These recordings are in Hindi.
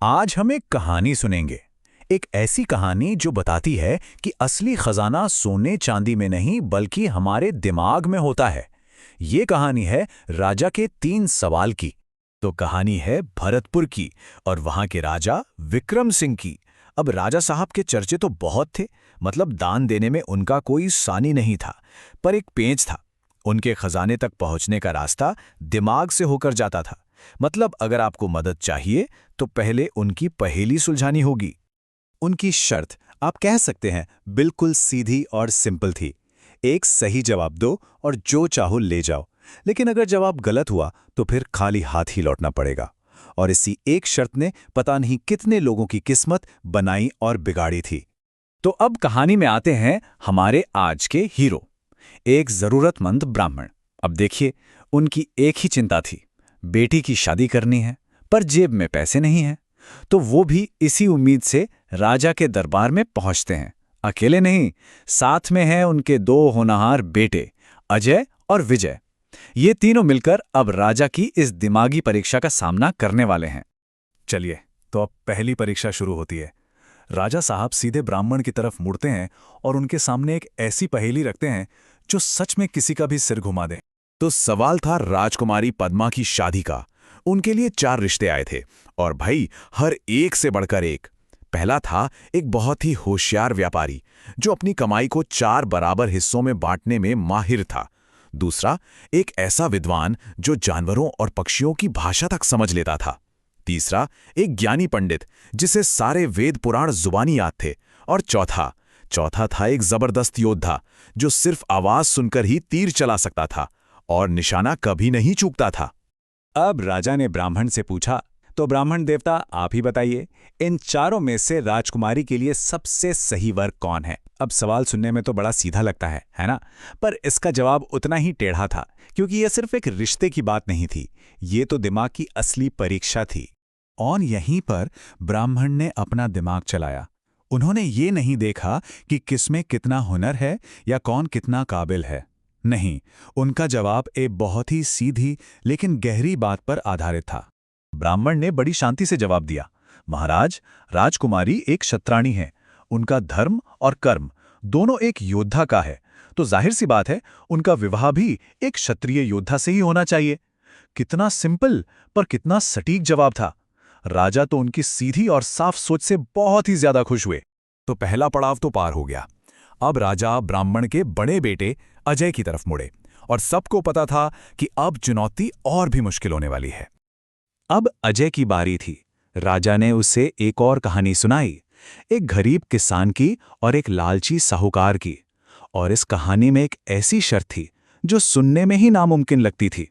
आज हम एक कहानी सुनेंगे। एक ऐसी कहानी जो बताती है कि असली खजाना सोने चांदी में नहीं बल्कि हमारे दिमाग में होता है। ये कहानी है राजा के 3 सवाल की। तो कहानी है भरतपुर की और वहां के राजा विक्रम सिंह की। अब राजा साहब के चर्चे तो बहुत थे, मतलब दान देने में उनका कोई सानी नहीं था, पर एक पेंच था। उनके खजाने तक पहुंचने का रास्ता दिमाग से होकर जाता था। मतलब अगर आपको मदद चाहिए तो पहले उनकी पहेली सुलझानी होगी। उनकी शर्त आप कह सकते हैं बिल्कुल सीधी और सिंपल थी। एक सही जवाब दो और जो चाहो ले जाओ, लेकिन अगर जवाब गलत हुआ तो फिर खाली हाथ ही लौटना पड़ेगा। और इसी एक शर्त ने पता नहीं कितने लोगों की किस्मत बनाई और बिगाड़ी थी। तो अब कहानी में आते हैं हमारे आज के हीरो, एक जरूरतमंद ब्राह्मण। अब देखिए, उनकी एक ही चिंता थी, बेटी की शादी करनी है, पर जेब में पैसे नहीं हैं। तो वो भी इसी उम्मीद से राजा के दरबार में पहुंचते हैं। अकेले नहीं, साथ में हैं उनके 2 होनहार बेटे, अजय और विजय। ये तीनों मिलकर अब राजा की इस दिमागी परीक्षा का सामना करने वाले हैं। चलिए, तो अब पहली परीक्षा शुरू होती है। राजा साहब सीधे ब्राह्मण की तरफ मुड़ते हैं और उनके सामने एक ऐसी पहेली रखते हैं जो सच में किसी का भी सिर घुमा दे। तो सवाल था राजकुमारी पद्मा की शादी का। उनके लिए 4 रिश्ते आए थे और भाई हर एक से बढ़कर एक। पहला था एक बहुत ही होशियार व्यापारी जो अपनी कमाई को 4 बराबर हिस्सों में बांटने में माहिर था। दूसरा, एक ऐसा विद्वान जो जानवरों और पक्षियों की भाषा तक समझ लेता था। तीसरा, एक ज्ञानी पंडित जिसे सारे वेद पुराण जुबानी याद थे। और चौथा था एक जबरदस्त योद्धा जो सिर्फ आवाज सुनकर ही तीर चला सकता था और निशाना कभी नहीं चूकता था। अब राजा ने ब्राह्मण से पूछा, तो ब्राह्मण देवता आप ही बताइए, इन चारों में से राजकुमारी के लिए सबसे सही वर कौन है? अब सवाल सुनने में तो बड़ा सीधा लगता है ना? पर इसका जवाब उतना ही टेढ़ा था, क्योंकि यह सिर्फ एक रिश्ते की बात नहीं थी, ये तो दिमाग की असली परीक्षा थी। और यहीं पर ब्राह्मण ने अपना दिमाग चलाया। उन्होंने ये नहीं देखा कि किसमें कितना हुनर है या कौन कितना काबिल है। नहीं, उनका जवाब एक बहुत ही सीधी लेकिन गहरी बात पर आधारित था। ब्राह्मण ने बड़ी शांति से जवाब दिया, महाराज, राजकुमारी एक क्षत्राणी है। उनका धर्म और कर्म दोनों एक योद्धा का है, तो जाहिर सी बात है उनका विवाह भी एक क्षत्रिय योद्धा से ही होना चाहिए। कितना सिंपल पर कितना सटीक जवाब था। राजा तो उनकी सीधी और साफ सोच से बहुत ही ज्यादा खुश हुए। तो पहला पड़ाव तो पार हो गया। अब राजा ब्राह्मण के बड़े बेटे अजय की तरफ मुड़े और सबको पता था कि अब चुनौती और भी मुश्किल होने वाली है। अब अजय की बारी थी। राजा ने उसे एक और कहानी सुनाई, एक गरीब किसान की और एक लालची साहूकार की। और इस कहानी में एक ऐसी शर्त थी जो सुनने में ही नामुमकिन लगती थी।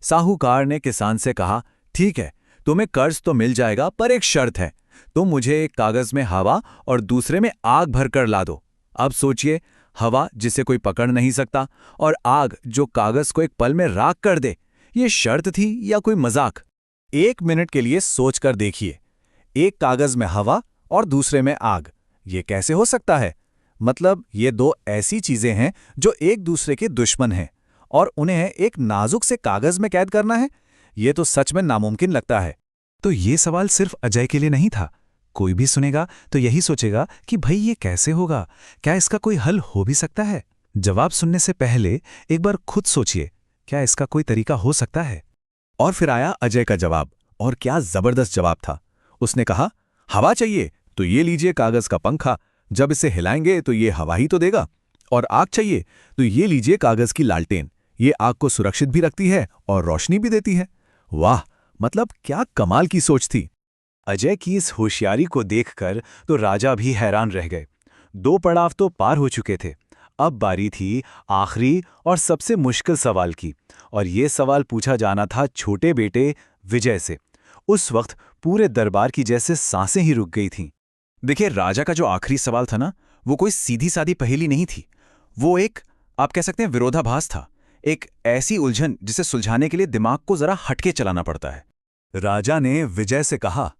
साहूकार ने किसान से कहा, ठीक है, तुम्हें कर्ज तो मिल जाएगा, पर एक शर्त है, तुम मुझे एक कागज में हवा और दूसरे में आग भरकर ला दो। अब सोचिए, हवा जिसे कोई पकड़ नहीं सकता और आग जो कागज को एक पल में राख कर दे, ये शर्त थी या कोई मजाक? 1 मिनट के लिए सोचकर देखिए, एक कागज में हवा और दूसरे में आग, ये कैसे हो सकता है? मतलब ये 2 ऐसी चीजें हैं जो एक दूसरे के दुश्मन हैं और उन्हें एक नाजुक से कागज में कैद करना है, ये तो सच में नामुमकिन लगता है। तो ये सवाल सिर्फ अजय के लिए नहीं था। कोई भी सुनेगा तो यही सोचेगा कि भाई ये कैसे होगा, क्या इसका कोई हल हो भी सकता है? जवाब सुनने से पहले एक बार खुद सोचिए, क्या इसका कोई तरीका हो सकता है? और फिर आया अजय का जवाब, और क्या जबरदस्त जवाब था। उसने कहा, हवा चाहिए तो ये लीजिए कागज का पंखा, जब इसे हिलाएंगे तो ये हवा ही तो देगा। और आग चाहिए तो ये लीजिए कागज की लालटेन, ये आग को सुरक्षित भी रखती है और रोशनी भी देती है। वाह, मतलब क्या कमाल की सोच थी। अजय की इस होशियारी को देखकर तो राजा भी हैरान रह गए। 2 पड़ाव तो पार हो चुके थे। अब बारी थी आखिरी और सबसे मुश्किल सवाल की, और ये सवाल पूछा जाना था छोटे बेटे विजय से। उस वक्त पूरे दरबार की जैसे सांसें ही रुक गई थीं। देखिए, राजा का जो आखिरी सवाल था ना, वो कोई सीधी सादी पहेली नहीं थी। वो एक, आप कह सकते हैं, विरोधाभास था। एक ऐसी उलझन जिसे सुलझाने के लिए दिमाग को जरा हटके चलाना पड़ता है। राजा ने विजय से कहा,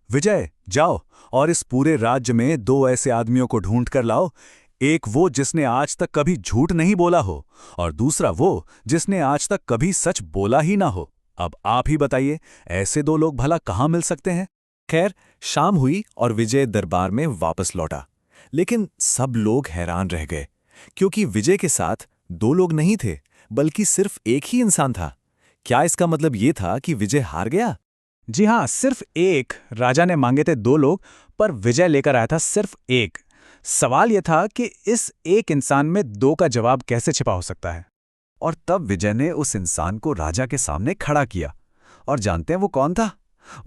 विजय जाओ और इस पूरे राज्य में 2 ऐसे आदमियों को ढूंढ कर लाओ। एक वो जिसने आज तक कभी झूठ नहीं बोला हो, और दूसरा वो जिसने आज तक कभी सच बोला ही ना हो। अब आप ही बताइए, ऐसे 2 लोग भला कहाँ मिल सकते हैं? खैर, शाम हुई और विजय दरबार में वापस लौटा। लेकिन सब लोग हैरान रह गए, क्योंकि विजय के साथ दो लोग नहीं थे, बल्कि सिर्फ एक ही इंसान था। क्या इसका मतलब ये था कि विजय हार गया? जी हाँ, सिर्फ एक। राजा ने मांगे थे 2 लोग, पर विजय लेकर आया था सिर्फ एक। सवाल यह था कि इस एक इंसान में 2 का जवाब कैसे छिपा हो सकता है। और तब विजय ने उस इंसान को राजा के सामने खड़ा किया। और जानते हैं वो कौन था?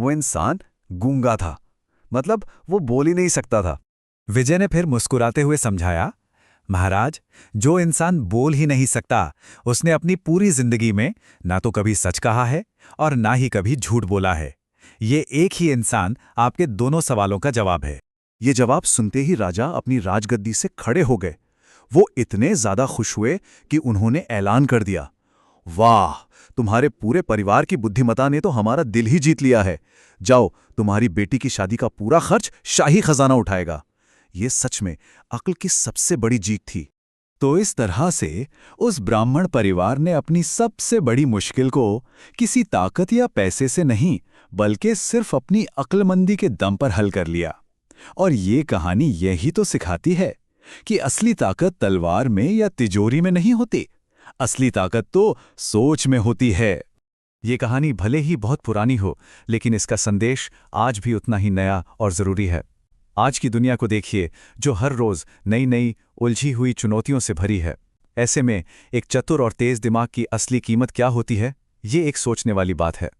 वो इंसान गूंगा था। मतलब वो बोल ही नहीं सकता था। विजय ने फिर मुस्कुराते हुए समझाया, महाराज, जो इंसान बोल ही नहीं सकता, उसने अपनी पूरी जिंदगी में ना तो कभी सच कहा है और ना ही कभी झूठ बोला है। ये एक ही इंसान आपके दोनों सवालों का जवाब है। ये जवाब सुनते ही राजा अपनी राजगद्दी से खड़े हो गए। वो इतने ज्यादा खुश हुए कि उन्होंने ऐलान कर दिया, वाह, तुम्हारे पूरे परिवार की बुद्धिमत्ता ने तो हमारा दिल ही जीत लिया है। जाओ, तुम्हारी बेटी की शादी का पूरा खर्च शाही खजाना उठाएगा। ये सच में अक्ल की सबसे बड़ी जीत थी। तो इस तरह से उस ब्राह्मण परिवार ने अपनी सबसे बड़ी मुश्किल को किसी ताकत या पैसे से नहीं, बल्कि सिर्फ अपनी अक्लमंदी के दम पर हल कर लिया। और ये कहानी यही तो सिखाती है कि असली ताकत तलवार में या तिजोरी में नहीं होती, असली ताकत तो सोच में होती है। ये कहानी भले ही बहुत पुरानी हो, लेकिन इसका संदेश आज भी उतना ही नया और ज़रूरी है। आज की दुनिया को देखिए, जो हर रोज़ नई नई उलझी हुई चुनौतियों से भरी है। ऐसे में एक चतुर और तेज़ दिमाग की असली कीमत क्या होती है, ये एक सोचने वाली बात है।